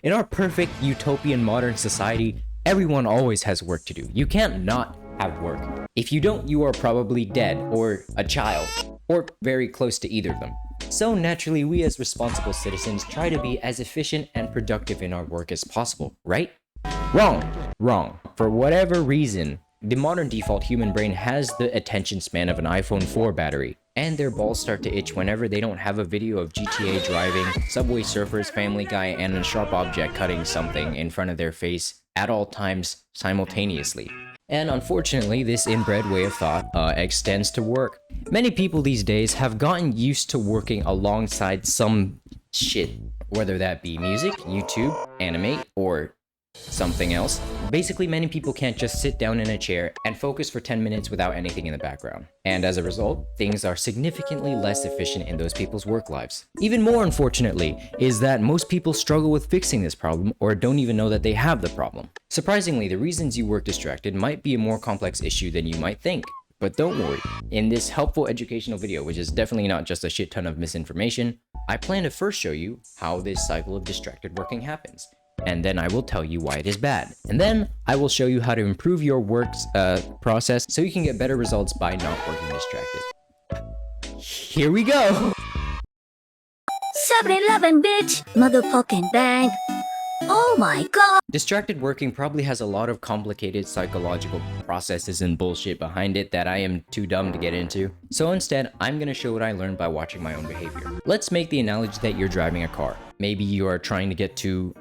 In our perfect utopian modern society, everyone always has work to do. You can't not have work. If you don't, you are probably dead, or a child, or very close to either of them. So naturally, we as responsible citizens try to be as efficient and productive in our work as possible, right? Wrong. For whatever reason, the modern default human brain has the attention span of an iPhone 4 battery, and their balls start to itch whenever they don't have a video of GTA driving, Subway Surfers, Family Guy, and a sharp object cutting something in front of their face at all times simultaneously. And unfortunately, this inbred way of thought extends to work. Many people these days have gotten used to working alongside some shit, whether that be music, YouTube, anime, or something else. Basically, many people can't just sit down in a chair and focus for 10 minutes without anything in the background. And as a result, things are significantly less efficient in those people's work lives. Even more unfortunately is that most people struggle with fixing this problem or don't even know that they have the problem. Surprisingly, the reasons you work distracted might be a more complex issue than you might think. But don't worry, in this helpful educational video, which is definitely not just a shit ton of misinformation, I plan to first show you how this cycle of distracted working happens. And then I will tell you why it is bad. And then I will show you how to improve your work's process so you can get better results by not working distracted. Here we go! 7-Eleven, bitch! Motherfucking bang! Oh my god! Distracted working probably has a lot of complicated psychological processes and bullshit behind it that I am too dumb to get into. So instead, I'm gonna show what I learned by watching my own behavior. Let's make the analogy that you're driving a car. Maybe you are trying to get to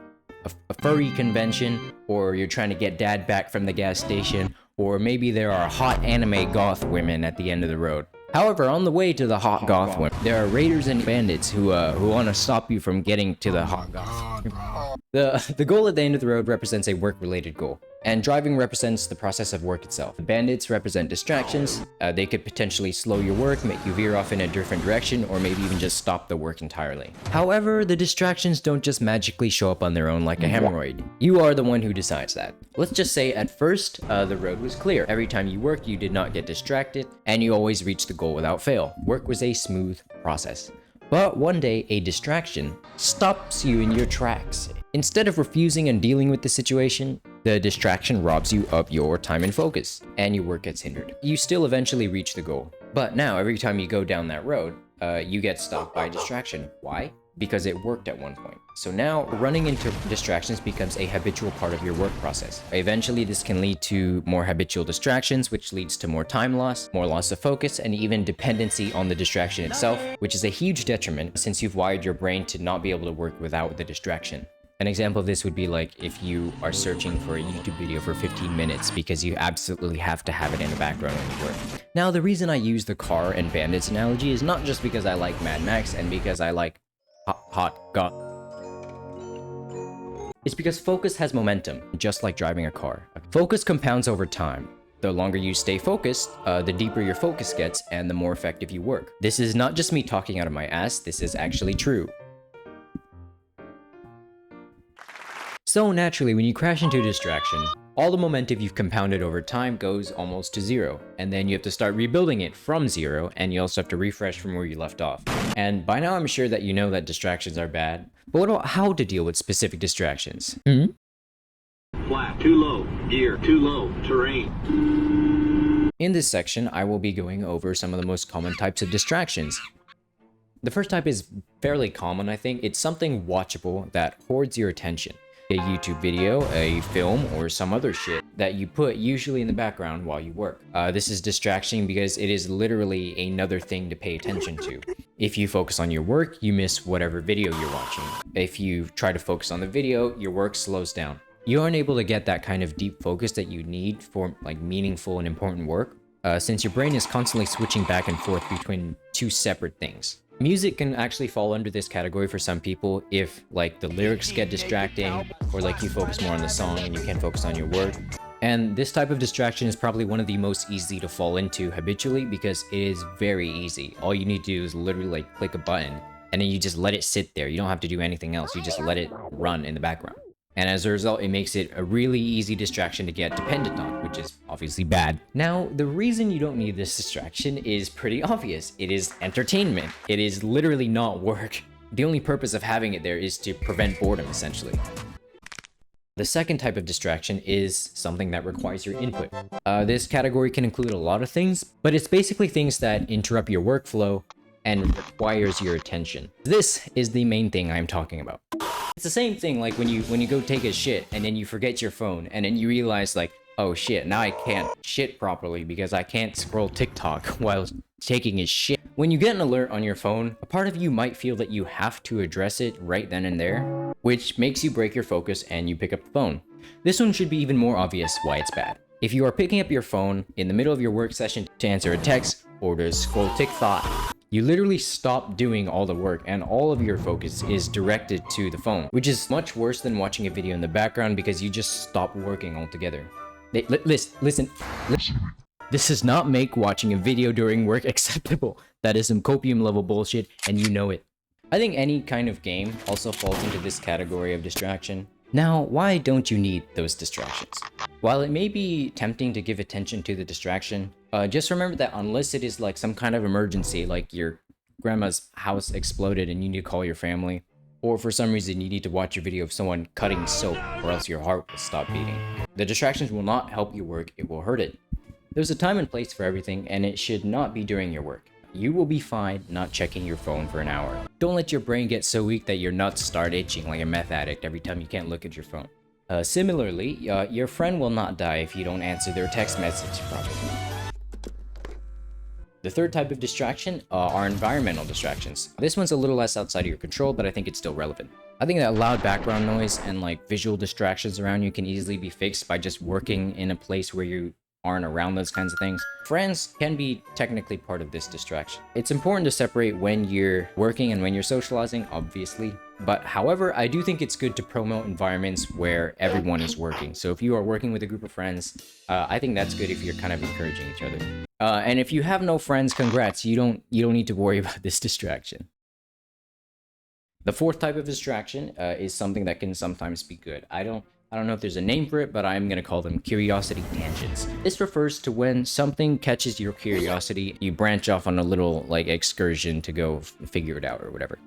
a furry convention, or you're trying to get dad back from the gas station, or maybe there are hot anime goth women at the end of the road. However, on the way to the hot goth women, there are raiders and bandits who want to stop you from getting to the hot goth. The goal at the end of the road represents a work-related goal, and driving represents the process of work itself. The bandits represent distractions. They could potentially slow your work, make you veer off in a different direction, or maybe even just stop the work entirely. However, the distractions don't just magically show up on their own like a hemorrhoid. You are the one who decides that. Let's just say at first, the road was clear. Every time you worked, you did not get distracted, and you always reached the goal without fail. Work was a smooth process. But one day, a distraction stops you in your tracks. Instead of refusing and dealing with the situation, the distraction robs you of your time and focus, and your work gets hindered. You still eventually reach the goal. But now, every time you go down that road, you get stopped by a distraction. Why? Because it worked at one point. So now, running into distractions becomes a habitual part of your work process. Eventually, this can lead to more habitual distractions, which leads to more time loss, more loss of focus, and even dependency on the distraction itself, which is a huge detriment since you've wired your brain to not be able to work without the distraction. An example of this would be like if you are searching for a YouTube video for 15 minutes because you absolutely have to have it in the background when you work. Now, the reason I use the car and bandits analogy is not just because I like Mad Max and because I like hot goth. It's because focus has momentum, just like driving a car. Focus compounds over time. The longer you stay focused, the deeper your focus gets and the more effective you work. This is not just me talking out of my ass, this is actually true. So naturally, when you crash into a distraction, all the momentum you've compounded over time goes almost to zero, and then you have to start rebuilding it from zero, and you also have to refresh from where you left off. And by now I'm sure that you know that distractions are bad, but what about how to deal with specific distractions? Flat, too low, gear, too low, terrain. In this section, I will be going over some of the most common types of distractions. The first type is fairly common, I think. It's something watchable that hoards your attention. A YouTube video, a film, or some other shit that you put usually in the background while you work. This is distraction because it is literally another thing to pay attention to. If you focus on your work, you miss whatever video you're watching. If you try to focus on the video, your work slows down. You aren't able to get that kind of deep focus that you need for like meaningful and important work, since your brain is constantly switching back and forth between two separate things. Music can actually fall under this category for some people if like the lyrics get distracting or like you focus more on the song and you can't focus on your work. And this type of distraction is probably one of the most easy to fall into habitually because it is very easy. All you need to do is literally like click a button and then you just let it sit there. You don't have to do anything else. You just let it run in the background. And as a result, it makes it a really easy distraction to get dependent on, which is obviously bad. Now, the reason you don't need this distraction is pretty obvious. It is entertainment. It is literally not work. The only purpose of having it there is to prevent boredom, essentially. The second type of distraction is something that requires your input. This category can include a lot of things, but it's basically things that interrupt your workflow and requires your attention. This is the main thing I'm talking about. It's the same thing like when you go take a shit and then you forget your phone and then you realize like, oh shit, now I can't shit properly because I can't scroll TikTok while taking a shit. When you get an alert on your phone, a part of you might feel that you have to address it right then and there, which makes you break your focus and you pick up the phone. This one should be even more obvious why it's bad. If you are picking up your phone in the middle of your work session to answer a text or to scroll TikTok, you literally stop doing all the work and all of your focus is directed to the phone, which is much worse than watching a video in the background because you just stop working altogether. Listen. This does not make watching a video during work acceptable. That is some copium level bullshit and you know it. I think any kind of game also falls into this category of distraction. Now, why don't you need those distractions? While it may be tempting to give attention to the distraction, just remember that unless it is like some kind of emergency, like your grandma's house exploded and you need to call your family, or for some reason you need to watch a video of someone cutting soap or else your heart will stop beating, the distractions will not help your work, it will hurt it. There's a time and place for everything and it should not be during your work. You will be fine not checking your phone for an hour. Don't let your brain get so weak that your nuts start itching like a meth addict every time you can't look at your phone. Similarly, your friend will not die if you don't answer their text message properly. The third type of distraction are environmental distractions. This one's a little less outside of your control, but I think it's still relevant. I think that loud background noise and like visual distractions around you can easily be fixed by just working in a place where you aren't around those kinds of things. Friends can be technically part of this distraction. It's important to separate when you're working and when you're socializing, obviously. But however, I do think it's good to promote environments where everyone is working. So if you are working with a group of friends, I think that's good if you're kind of encouraging each other. And if you have no friends, congrats, you don't need to worry about this distraction. The fourth type of distraction is something that can sometimes be good. I don't know if there's a name for it, but I'm gonna call them curiosity tangents. This refers to when something catches your curiosity, you branch off on a little like excursion to go figure it out or whatever.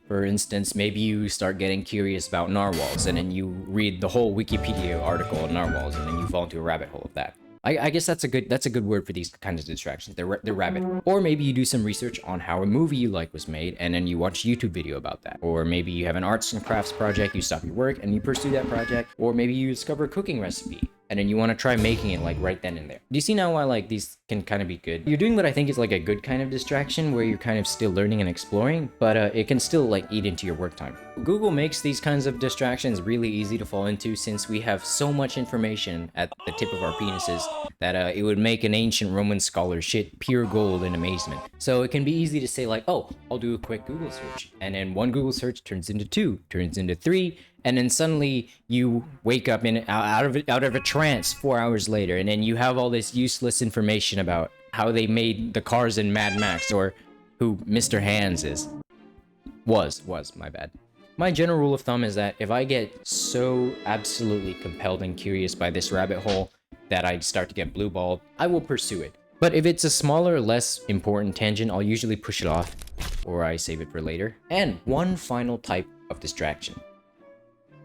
For instance, maybe you start getting curious about narwhals and then you read the whole Wikipedia article on narwhals and then you fall into a rabbit hole of that. I guess that's a good word for these kinds of distractions. They're rabbit. Or maybe you do some research on how a movie you like was made and then you watch a YouTube video about that. Or maybe you have an arts and crafts project, you stop your work and you pursue that project. Or maybe you discover a cooking recipe and then you want to try making it like right then and there. Do you see now why like these can kind of be good? You're doing what I think is like a good kind of distraction where you're kind of still learning and exploring, but it can still like eat into your work time. Google makes these kinds of distractions really easy to fall into since we have so much information at the tip of our penises that it would make an ancient Roman scholar shit pure gold in amazement. So it can be easy to say like, oh, I'll do a quick Google search. And then one Google search turns into 2, turns into 3, and then suddenly you wake up out of a trance 4 hours later, and then you have all this useless information about how they made the cars in Mad Max, or who Mr. Hands is. Was, my bad. My general rule of thumb is that if I get so absolutely compelled and curious by this rabbit hole that I start to get blue-balled, I will pursue it. But if it's a smaller, less important tangent, I'll usually push it off, or I save it for later. And one final type of distraction.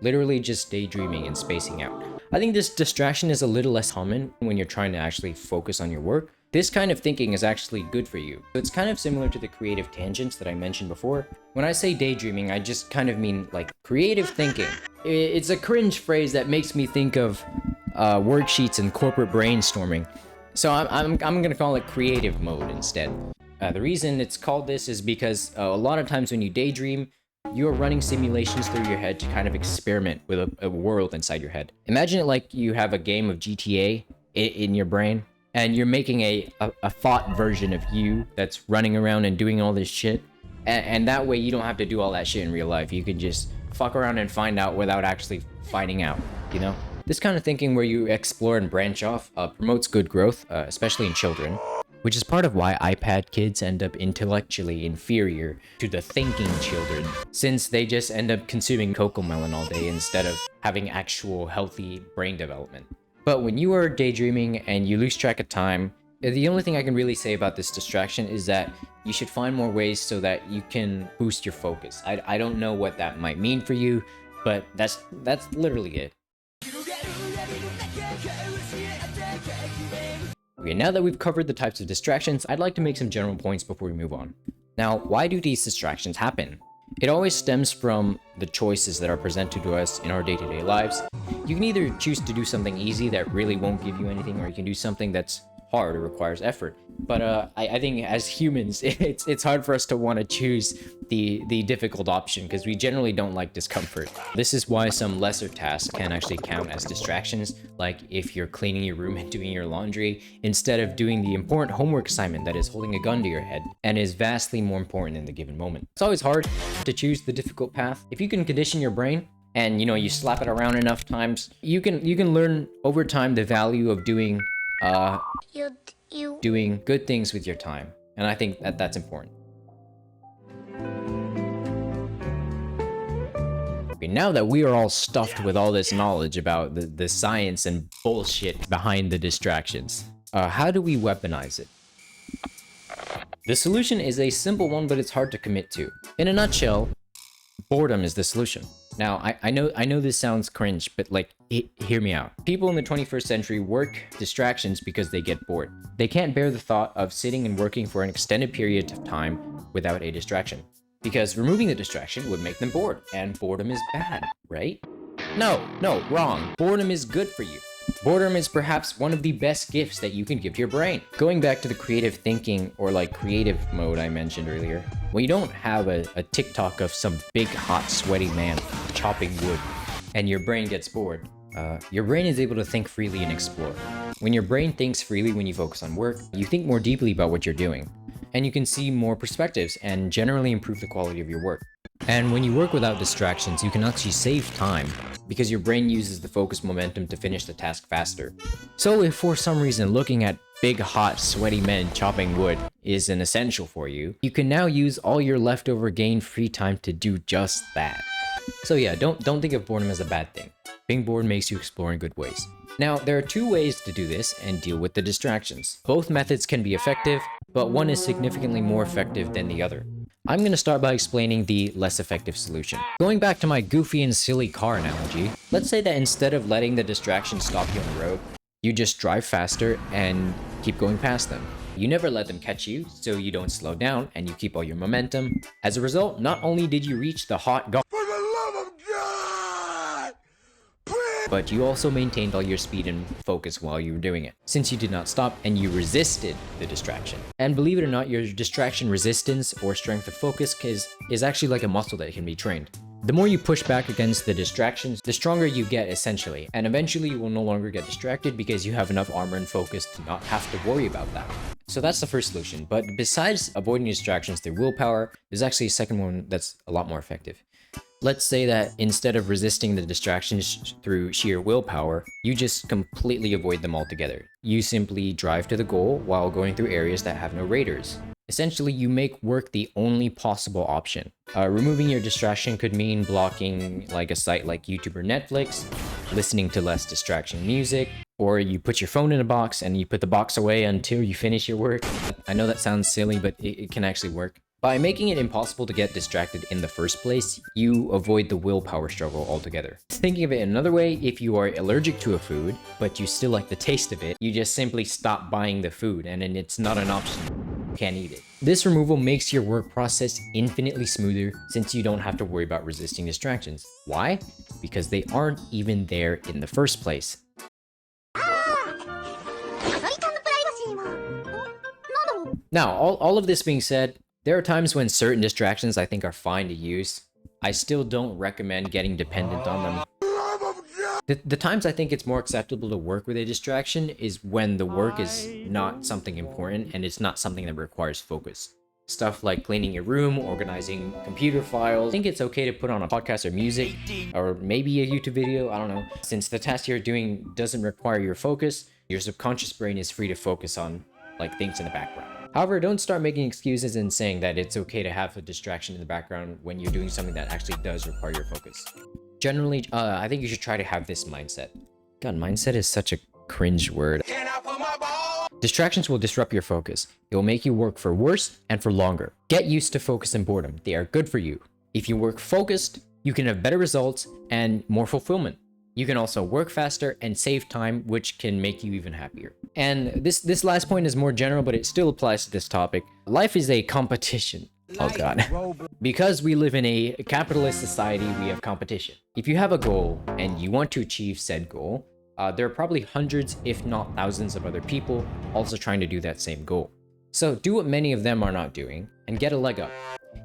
Literally just daydreaming and spacing out. I think this distraction is a little less common when you're trying to actually focus on your work. This kind of thinking is actually good for you. It's kind of similar to the creative tangents that I mentioned before. When I say daydreaming, I just kind of mean like creative thinking. It's a cringe phrase that makes me think of worksheets and corporate brainstorming. So I'm gonna call it creative mode instead. The reason it's called this is because a lot of times when you daydream, you're running simulations through your head to kind of experiment with a world inside your head. Imagine it like you have a game of GTA in your brain, and you're making a thought version of you that's running around and doing all this shit. And that way you don't have to do all that shit in real life. You can just fuck around and find out without actually finding out, you know? This kind of thinking where you explore and branch off promotes good growth, especially in children. Which is part of why iPad kids end up intellectually inferior to the thinking children, since they just end up consuming Cocomelon all day instead of having actual healthy brain development. But when you are daydreaming and you lose track of time, the only thing I can really say about this distraction is that you should find more ways so that you can boost your focus. I don't know what that might mean for you, but that's literally it. Okay, now that we've covered the types of distractions, I'd like to make some general points before we move on. Now, why do these distractions happen? It always stems from the choices that are presented to us in our day-to-day lives. You can either choose to do something easy that really won't give you anything, or you can do something that's hard or requires effort. But I think as humans, it's hard for us to want to choose the difficult option because we generally don't like discomfort. This is why some lesser tasks can actually count as distractions, like if you're cleaning your room and doing your laundry, instead of doing the important homework assignment that is holding a gun to your head and is vastly more important in the given moment. It's always hard to choose the difficult path. If you can condition your brain and you slap it around enough times, you can learn over time the value of doing doing good things with your time, and I think that's important. Okay, now that we are all stuffed with all this knowledge about the science and bullshit behind the distractions, how do we weaponize it? The solution is a simple one, but it's hard to commit to. In a nutshell, boredom is the solution. Now, I know this sounds cringe, but hear me out. People in the 21st century work distractions because they get bored. They can't bear the thought of sitting and working for an extended period of time without a distraction. Because removing the distraction would make them bored, and boredom is bad, right? No, wrong. Boredom is good for you. Boredom is perhaps one of the best gifts that you can give your brain. Going back to the creative thinking or creative mode I mentioned earlier, when you don't have a TikTok of some big hot sweaty man chopping wood and your brain gets bored, your brain is able to think freely and explore. When your brain thinks freely when you focus on work, you think more deeply about what you're doing, and you can see more perspectives and generally improve the quality of your work. And when you work without distractions, you can actually save time because your brain uses the focus momentum to finish the task faster. So if for some reason looking at big hot sweaty men chopping wood is an essential for you, you can now use all your leftover gained free time to do just that. So yeah, don't think of boredom as a bad thing. Being bored makes you explore in good ways. Now, there are two ways to do this and deal with the distractions. Both methods can be effective, but one is significantly more effective than the other. I'm going to start by explaining the less effective solution. Going back to my goofy and silly car analogy, let's say that instead of letting the distraction stop you on the road, you just drive faster and keep going past them. You never let them catch you, so you don't slow down and you keep all your momentum. As a result, not only did you reach the hot goal, for the love of God, but you also maintained all your speed and focus while you were doing it, since you did not stop and you resisted the distraction. And believe it or not, your distraction resistance or strength of focus is actually like a muscle that can be trained. The more you push back against the distractions, the stronger you get essentially, and eventually you will no longer get distracted because you have enough armor and focus to not have to worry about that. So that's the first solution, but besides avoiding distractions through willpower, there's actually a second one that's a lot more effective. Let's say that instead of resisting the distractions through sheer willpower, you just completely avoid them altogether. You simply drive to the goal while going through areas that have no raiders. Essentially, you make work the only possible option. Removing your distraction could mean blocking a site like YouTube or Netflix, listening to less distraction music, or you put your phone in a box and you put the box away until you finish your work. I know that sounds silly, but it can actually work. By making it impossible to get distracted in the first place, you avoid the willpower struggle altogether. Thinking of it another way, if you are allergic to a food, but you still like the taste of it, you just simply stop buying the food and then it's not an option. You can't eat it. This removal makes your work process infinitely smoother since you don't have to worry about resisting distractions. Why? Because they aren't even there in the first place. Now, all of this being said, there are times when certain distractions I think are fine to use. I still don't recommend getting dependent on them. The times I think it's more acceptable to work with a distraction is when the work is not something important and it's not something that requires focus. Stuff like cleaning your room, organizing computer files. I think it's okay to put on a podcast or music, or maybe a YouTube video, I don't know. Since the task you're doing doesn't require your focus, your subconscious brain is free to focus on things in the background. However, don't start making excuses and saying that it's okay to have a distraction in the background when you're doing something that actually does require your focus. Generally, I think you should try to have this mindset. God, mindset is such a cringe word. Distractions will disrupt your focus. It will make you work for worse and for longer. Get used to focus and boredom. They are good for you. If you work focused, you can have better results and more fulfillment. You can also work faster and save time, which can make you even happier. And this last point is more general, but it still applies to this topic. Life is a competition. Oh god. Because we live in a capitalist society, we have competition. If you have a goal and you want to achieve said goal, there are probably hundreds, if not thousands of other people also trying to do that same goal. So do what many of them are not doing and get a leg up.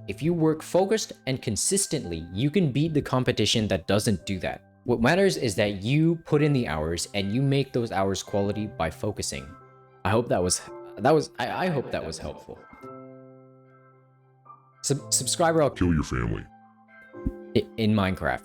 If you work focused and consistently, you can beat the competition that doesn't do that. What matters is that you put in the hours and you make those hours quality by focusing. I hope that was helpful. Subscriber, I'll Kill your family. in Minecraft.